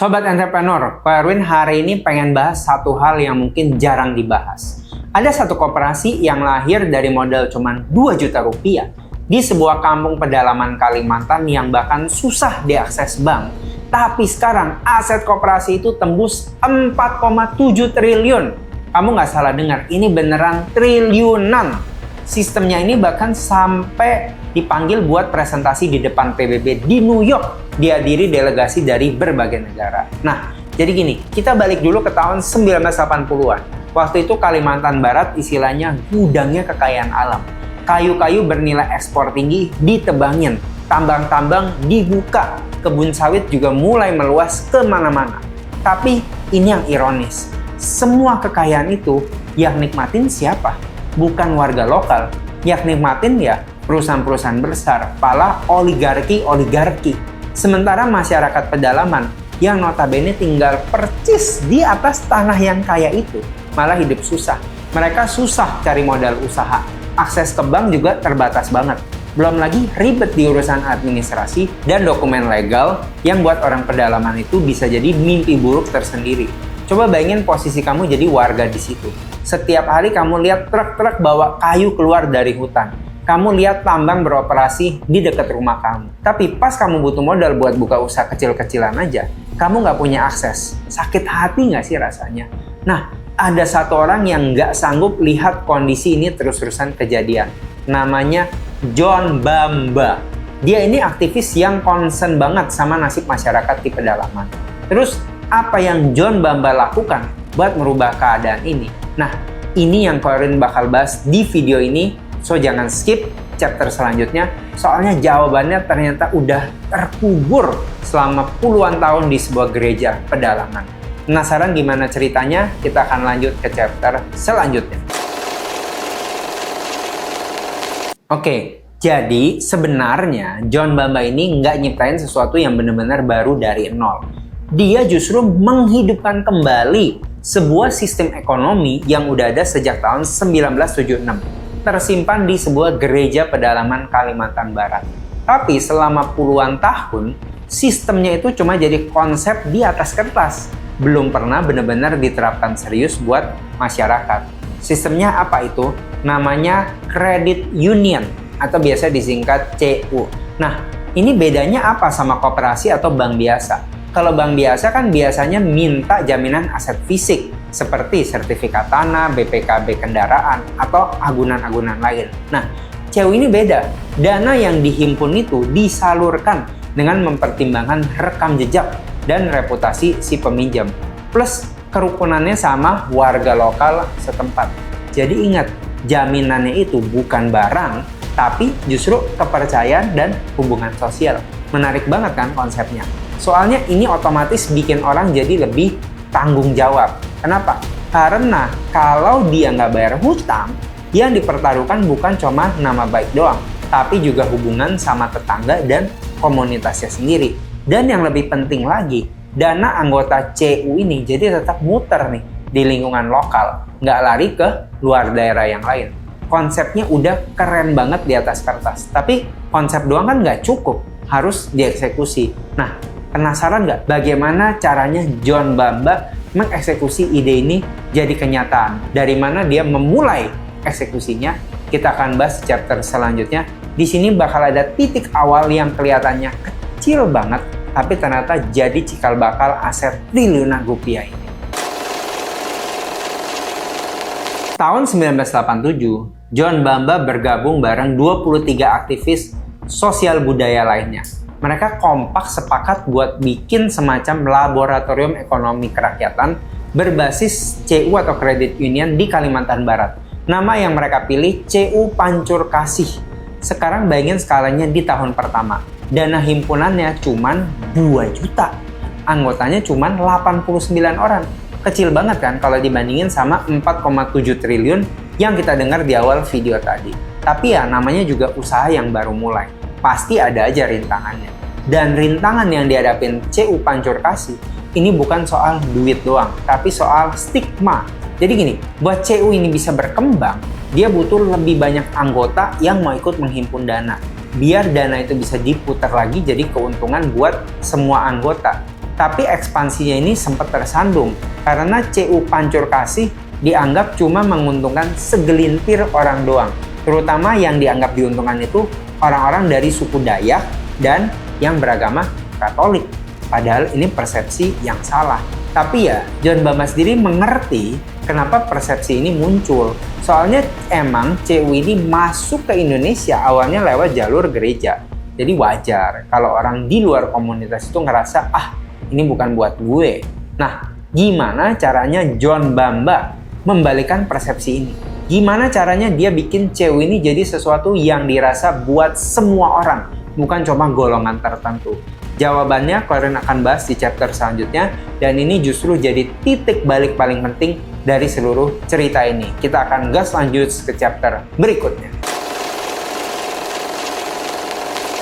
Sobat Entrepreneur, Ko Erwin hari ini pengen bahas satu hal yang mungkin jarang dibahas. Ada satu koperasi yang lahir dari modal cuma 2 juta rupiah di sebuah kampung pedalaman Kalimantan yang bahkan susah diakses bank. Tapi sekarang aset koperasi itu tembus 4,7 triliun. Kamu nggak salah dengar, ini beneran triliunan. Sistemnya ini bahkan sampai dipanggil buat presentasi di depan PBB di New York. Dihadiri delegasi dari berbagai negara. Nah, jadi gini, kita balik dulu ke tahun 1980-an. Waktu itu Kalimantan Barat istilahnya gudangnya kekayaan alam. Kayu-kayu bernilai ekspor tinggi ditebangin, tambang-tambang dibuka, kebun sawit juga mulai meluas kemana-mana. Tapi ini yang ironis, semua kekayaan itu yang nikmatin siapa? Bukan warga lokal, yang nikmatin ya perusahaan-perusahaan besar, pala oligarki. Sementara masyarakat pedalaman yang notabene tinggal percis di atas tanah yang kaya itu malah hidup susah. Mereka susah cari modal usaha. Akses ke bank juga terbatas banget. Belum lagi ribet di urusan administrasi dan dokumen legal yang buat orang pedalaman itu bisa jadi mimpi buruk tersendiri. Coba bayangin posisi kamu jadi warga di situ. Setiap hari kamu lihat truk-truk bawa kayu keluar dari hutan. Kamu lihat tambang beroperasi di dekat rumah kamu. Tapi pas kamu butuh modal buat buka usaha kecil-kecilan aja, kamu nggak punya akses. Sakit hati nggak sih rasanya? Nah, ada satu orang yang nggak sanggup lihat kondisi ini terus-terusan kejadian. Namanya John Bamba. Dia ini aktivis yang concern banget sama nasib masyarakat di pedalaman. Terus, apa yang John Bamba lakukan buat merubah keadaan ini? Nah, ini yang Ko Erwin bakal bahas di video ini. So, jangan skip chapter selanjutnya, soalnya jawabannya ternyata udah terkubur selama puluhan tahun di sebuah gereja pedalaman. Penasaran gimana ceritanya? Kita akan lanjut ke chapter selanjutnya. Oke, jadi sebenarnya John Bamba ini nggak nyiptain sesuatu yang benar-benar baru dari nol. Dia justru menghidupkan kembali sebuah sistem ekonomi yang udah ada sejak tahun 1976. Tersimpan di sebuah gereja pedalaman Kalimantan Barat. Tapi selama puluhan tahun, sistemnya itu cuma jadi konsep di atas kertas. Belum pernah benar-benar diterapkan serius buat masyarakat. Sistemnya apa itu? Namanya Credit Union atau biasa disingkat CU. Nah, ini bedanya apa sama koperasi atau bank biasa? Kalau bank biasa kan biasanya minta jaminan aset fisik seperti sertifikat tanah, BPKB kendaraan, atau agunan-agunan lain. Nah, CU ini beda. Dana yang dihimpun itu disalurkan dengan mempertimbangkan rekam jejak dan reputasi si peminjam. Plus, kerukunannya sama warga lokal setempat. Jadi ingat, jaminannya itu bukan barang, tapi justru kepercayaan dan hubungan sosial. Menarik banget kan konsepnya? Soalnya ini otomatis bikin orang jadi lebih tanggung jawab. Kenapa? Karena kalau dia nggak bayar hutang, yang dipertaruhkan bukan cuma nama baik doang, tapi juga hubungan sama tetangga dan komunitasnya sendiri. Dan yang lebih penting lagi, dana anggota CU ini jadi tetap muter nih di lingkungan lokal, nggak lari ke luar daerah yang lain. Konsepnya udah keren banget di atas kertas, tapi konsep doang kan nggak cukup, harus dieksekusi. Nah, penasaran nggak bagaimana caranya John Bamba mengeksekusi ide ini jadi kenyataan? Dari mana dia memulai eksekusinya? Kita akan bahas chapter selanjutnya. Di sini bakal ada titik awal yang kelihatannya kecil banget, tapi ternyata jadi cikal bakal aset triliunan rupiah ini. Tahun 1987, John Bamba bergabung bareng 23 aktivis sosial budaya lainnya. Mereka kompak sepakat buat bikin semacam laboratorium ekonomi kerakyatan berbasis CU atau Credit Union di Kalimantan Barat. Nama yang mereka pilih CU Pancur Kasih. Sekarang bayangin skalanya di tahun pertama. Dana himpunannya cuman 2 juta. Anggotanya cuman 89 orang. Kecil banget kan kalau dibandingin sama 4,7 triliun yang kita dengar di awal video tadi. Tapi ya namanya juga usaha yang baru mulai. Pasti ada aja rintangannya. Dan rintangan yang dihadapin CU Pancur Kasih ini bukan soal duit doang, tapi soal stigma. Jadi gini, buat CU ini bisa berkembang, dia butuh lebih banyak anggota yang mau ikut menghimpun dana. Biar dana itu bisa diputar lagi jadi keuntungan buat semua anggota. Tapi ekspansinya ini sempat tersandung karena CU Pancur Kasih dianggap cuma menguntungkan segelintir orang doang. Terutama yang dianggap diuntungkan itu orang-orang dari suku Dayak dan yang beragama Katolik. Padahal ini persepsi yang salah. Tapi ya, John Bamba sendiri mengerti kenapa persepsi ini muncul. Soalnya emang CU ini masuk ke Indonesia awalnya lewat jalur gereja. Jadi wajar kalau orang di luar komunitas itu ngerasa, ini bukan buat gue. Nah, gimana caranya John Bamba membalikkan persepsi ini? Gimana caranya dia bikin CU ini jadi sesuatu yang dirasa buat semua orang, bukan cuma golongan tertentu? Jawabannya Clarion akan bahas di chapter selanjutnya, dan ini justru jadi titik balik paling penting dari seluruh cerita ini. Kita akan gas lanjut ke chapter berikutnya.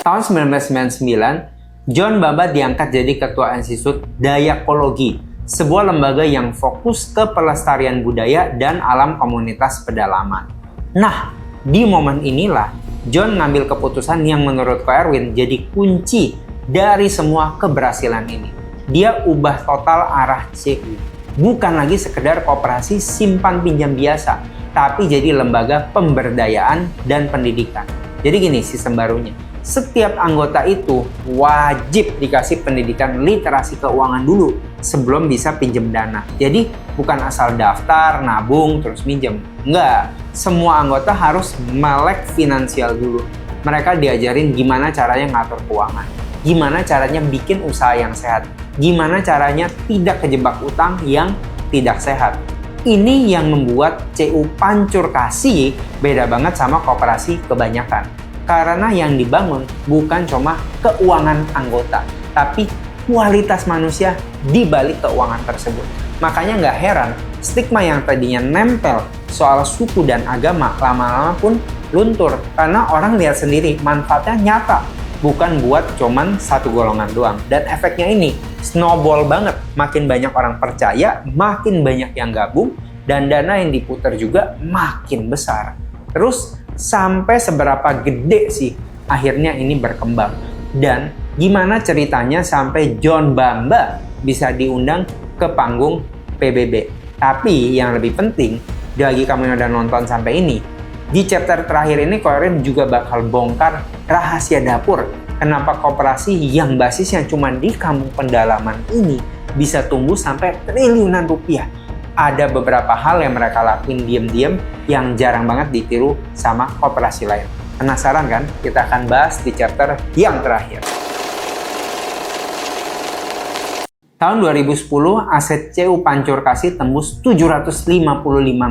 Tahun 1999, John Bamba diangkat jadi Ketua Institut Dayakologi, sebuah lembaga yang fokus ke pelestarian budaya dan alam komunitas pedalaman. Nah, di momen inilah John ngambil keputusan yang menurut Ko Erwin jadi kunci dari semua keberhasilan ini. Dia ubah total arah CU. Bukan lagi sekedar koperasi simpan pinjam biasa, tapi jadi lembaga pemberdayaan dan pendidikan. Jadi gini sistem barunya. Setiap anggota itu wajib dikasih pendidikan literasi keuangan dulu sebelum bisa pinjam dana. Jadi bukan asal daftar, nabung, terus minjem. Enggak, semua anggota harus melek finansial dulu. Mereka diajarin gimana caranya ngatur keuangan, gimana caranya bikin usaha yang sehat, gimana caranya tidak kejebak utang yang tidak sehat. Ini yang membuat CU Pancur Kasih beda banget sama koperasi kebanyakan. Karena yang dibangun bukan cuma keuangan anggota, tapi kualitas manusia di balik keuangan tersebut. Makanya nggak heran, stigma yang tadinya nempel soal suku dan agama lama-lama pun luntur. Karena orang lihat sendiri manfaatnya nyata, bukan buat cuman satu golongan doang. Dan efeknya ini snowball banget. Makin banyak orang percaya, makin banyak yang gabung, dan dana yang diputar juga makin besar. Terus sampai seberapa gede sih akhirnya ini berkembang? Dan gimana ceritanya sampai John Bamba bisa diundang ke panggung PBB? Tapi yang lebih penting, bagi kamu yang udah nonton sampai ini, di chapter terakhir ini Ko Erwin juga bakal bongkar rahasia dapur. Kenapa koperasi yang basisnya cuma di kampung pendalaman ini bisa tumbuh sampai triliunan rupiah? Ada beberapa hal yang mereka lakuin diam-diam yang jarang banget ditiru sama koperasi lain. Penasaran kan? Kita akan bahas di chapter yang terakhir. Tahun 2010, aset CU Pancur Kasih tembus 755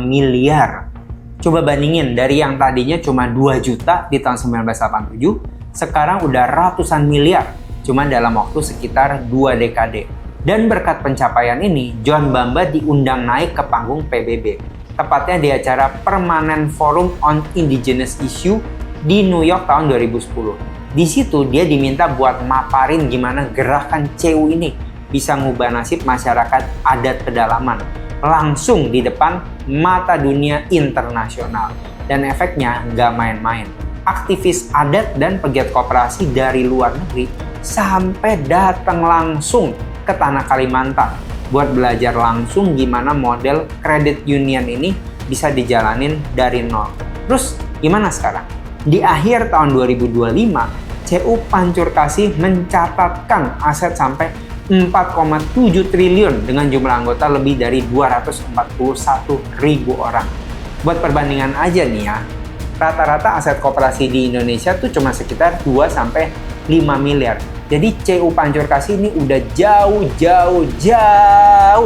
miliar. Coba bandingin, dari yang tadinya cuma 2 juta di tahun 1987, sekarang udah ratusan miliar, cuma dalam waktu sekitar 2 dekade. Dan berkat pencapaian ini, John Bamba diundang naik ke panggung PBB. Tepatnya di acara Permanent Forum on Indigenous Issue di New York tahun 2010. Di situ dia diminta buat maparin gimana gerakan CU ini bisa ngubah nasib masyarakat adat pedalaman. Langsung di depan mata dunia internasional. Dan efeknya nggak main-main. Aktivis adat dan pegiat koperasi dari luar negeri sampai datang langsung ke tanah Kalimantan buat belajar langsung gimana model credit union ini bisa dijalanin dari nol. Terus gimana sekarang? Di akhir tahun 2025, CU Pancur Kasih mencatatkan aset sampai 4,7 triliun dengan jumlah anggota lebih dari 241 ribu orang. Buat perbandingan aja nih ya, rata-rata aset koperasi di Indonesia tuh cuma sekitar 2-5 miliar. Jadi CU Pancur Kasih ini udah jauh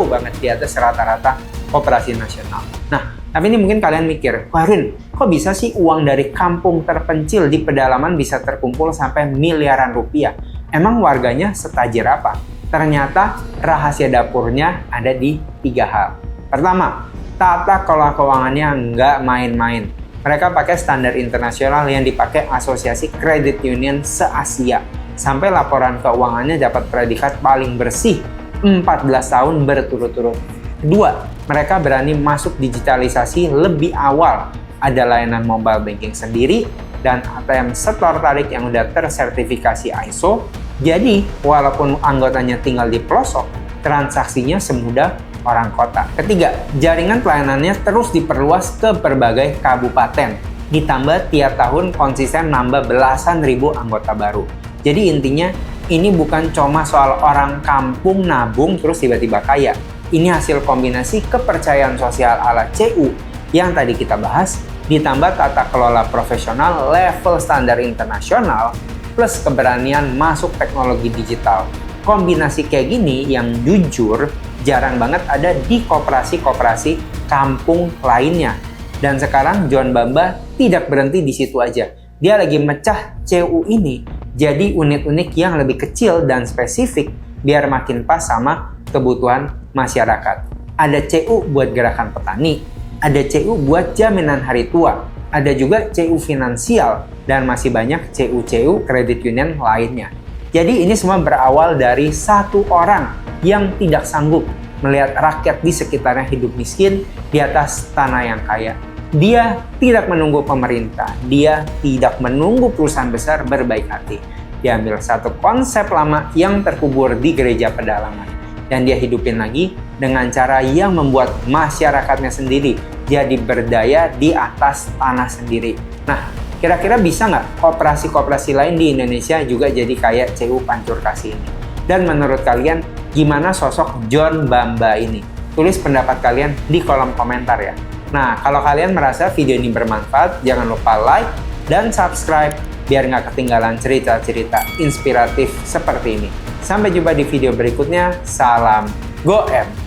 banget di atas rata-rata koperasi nasional. Nah, tapi ini mungkin kalian mikir, Warren, kok bisa sih uang dari kampung terpencil di pedalaman bisa terkumpul sampai miliaran rupiah? Emang warganya setajir apa? Ternyata rahasia dapurnya ada di 3 hal. Pertama, tata kelola keuangannya nggak main-main. Mereka pakai standar internasional yang dipakai Asosiasi Credit Union se-Asia. Sampai laporan keuangannya dapat predikat paling bersih 14 tahun berturut-turut. Kedua, mereka berani masuk digitalisasi lebih awal. Ada layanan mobile banking sendiri dan ATM setor tarik yang udah tersertifikasi ISO. Jadi, walaupun anggotanya tinggal di pelosok, transaksinya semudah orang kota. Ketiga, jaringan pelayanannya terus diperluas ke berbagai kabupaten. Ditambah tiap tahun konsisten nambah belasan ribu anggota baru. Jadi intinya, ini bukan cuma soal orang kampung nabung terus tiba-tiba kaya. Ini hasil kombinasi kepercayaan sosial ala CU yang tadi kita bahas, ditambah tata kelola profesional level standar internasional, plus keberanian masuk teknologi digital. Kombinasi kayak gini yang jujur jarang banget ada di koperasi-koperasi kampung lainnya. Dan sekarang John Bamba tidak berhenti di situ aja. Dia lagi mecah CU ini jadi unit-unit yang lebih kecil dan spesifik biar makin pas sama kebutuhan masyarakat. Ada CU buat gerakan petani, ada CU buat jaminan hari tua, ada juga CU finansial, dan masih banyak CU-CU kredit union lainnya. Jadi ini semua berawal dari satu orang yang tidak sanggup melihat rakyat di sekitarnya hidup miskin di atas tanah yang kaya. Dia tidak menunggu pemerintah, dia tidak menunggu perusahaan besar berbaik hati. Dia ambil satu konsep lama yang terkubur di gereja pedalaman, dan dia hidupin lagi dengan cara yang membuat masyarakatnya sendiri jadi berdaya di atas tanah sendiri. Nah, kira-kira bisa nggak koperasi-koperasi lain di Indonesia juga jadi kayak CU Pancur Kasih ini? Dan menurut kalian, gimana sosok John Bamba ini? Tulis pendapat kalian di kolom komentar ya. Nah, kalau kalian merasa video ini bermanfaat, jangan lupa like dan subscribe biar nggak ketinggalan cerita-cerita inspiratif seperti ini. Sampai jumpa di video berikutnya. Salam GoM!